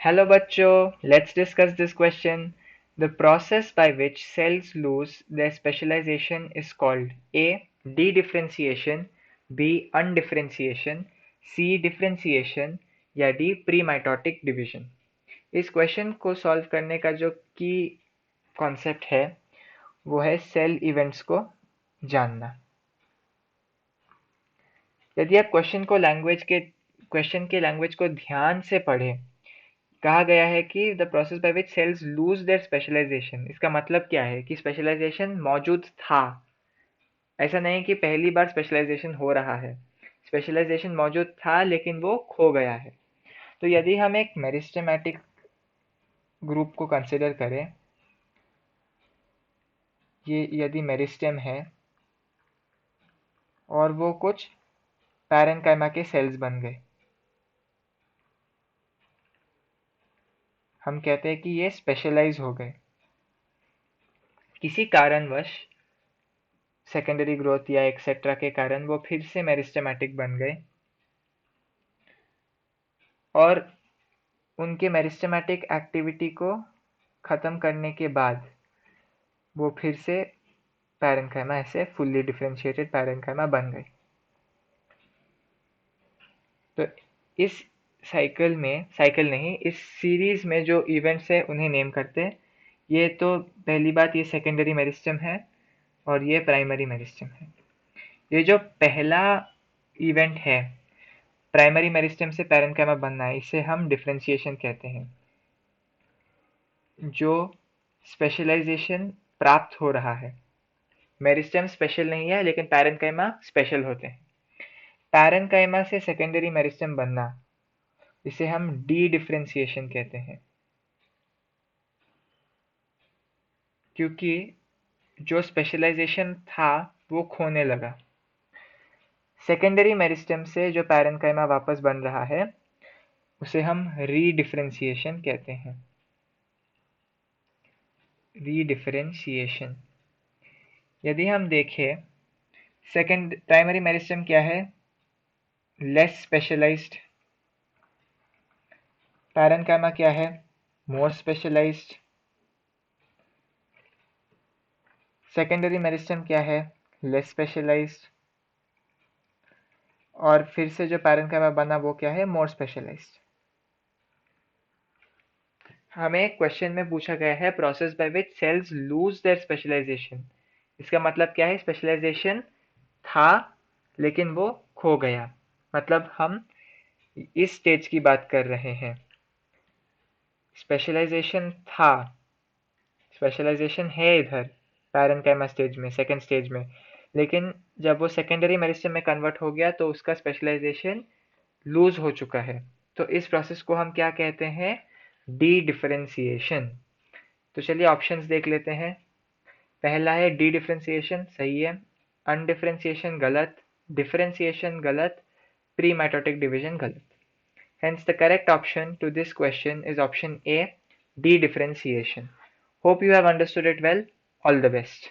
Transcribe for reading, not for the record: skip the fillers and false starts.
Hello bachcho, let's discuss this question. The process by which cells lose their specialization is called A. D-differentiation, B. undifferentiation, C. differentiation या D. pre-mitotic division. इस question को solve करने का जो की concept है वो है सेल इवेंट्स को जानना। यदि आप क्वेश्चन के लैंग्वेज को ध्यान से पढ़ें, कहा गया है कि the process by which cells lose their specialization. इसका मतलब क्या है कि स्पेशलाइजेशन मौजूद था, ऐसा नहीं कि पहली बार स्पेशलाइजेशन हो रहा है। स्पेशलाइजेशन मौजूद था लेकिन वो खो गया है। तो यदि हम एक मेरिस्टेमेटिक ग्रुप को कंसिडर करें, ये यदि मेरिस्टेम है और वो कुछ पैरेन्काइमा के सेल्स बन गए, हम कहते हैं कि ये स्पेशलाइज हो गए किसी कारणवश, सेकेंडरी ग्रोथ या एक्सेट्रा के कारण वो फिर से मेरिस्टेमेटिक बन गए और उनके मेरिस्टेमेटिक एक्टिविटी को ख़त्म करने के बाद वो फिर से पैरेन्काइमा, ऐसे फुल्ली डिफरेंशिएटेड पैरेन्काइमा बन गए। तो इस साइकिल नहीं, इस सीरीज में जो इवेंट्स है उन्हें नेम करते हैं। ये तो पहली बात, ये सेकेंडरी मेरिस्टेम है और ये प्राइमरी मेरिस्टेम है। ये जो पहला इवेंट है, प्राइमरी मेरिस्टेम से पैरेन्काइमा बनना है, इसे हम डिफरेंशिएशन कहते हैं। जो स्पेशलाइजेशन प्राप्त हो रहा है, मेरिस्टेम स्पेशल नहीं है लेकिन पैरेन्काइमा स्पेशल होते हैं। पैरेन्काइमा से सेकेंडरी मेरिस्टेम बनना, इसे हम डी डिफरेंशिएशन कहते हैं, क्योंकि जो स्पेशलाइजेशन था वो खोने लगा। सेकेंडरी मेरिस्टेम से जो पैरेन्काइमा वापस बन रहा है उसे हम रीडिफरेंशिएशन कहते हैं। रीडिफरेंशिएशन। यदि हम देखें, सेकेंड प्राइमरी मेरिस्टेम क्या है? Less specialised. पैरेन्काइमा क्या है? मोर स्पेशलाइज्ड। सेकेंडरी मेरिस्टेम क्या है? Less specialized. और फिर से जो पैरेन्काइमा बना वो क्या है? मोर स्पेशलाइज्ड। हमें क्वेश्चन में पूछा गया है process by which cells lose their specialization. इसका मतलब क्या है? स्पेशलाइजेशन था लेकिन वो खो गया। मतलब हम इस स्टेज की बात कर रहे हैं। स्पेशलाइजेशन था, स्पेशलाइजेशन है इधर पैरेन्काइमा स्टेज में, सेकेंड स्टेज में, लेकिन जब वो सेकेंडरी मेरिस्टेम में कन्वर्ट हो गया तो उसका स्पेशलाइजेशन लूज हो चुका है। तो इस प्रोसेस को हम क्या कहते हैं? D differentiation. तो चलिए ऑप्शंस देख लेते हैं। पहला है डी डिफरेंशिएशन, सही है। अनडिफरेंशिएशन गलत, डिफरेंशिएशन गलत, प्री माइटोटिक डिवीजन गलत। Hence, the correct option to this question is option A, D differentiation. Hope you have understood it well. All the best.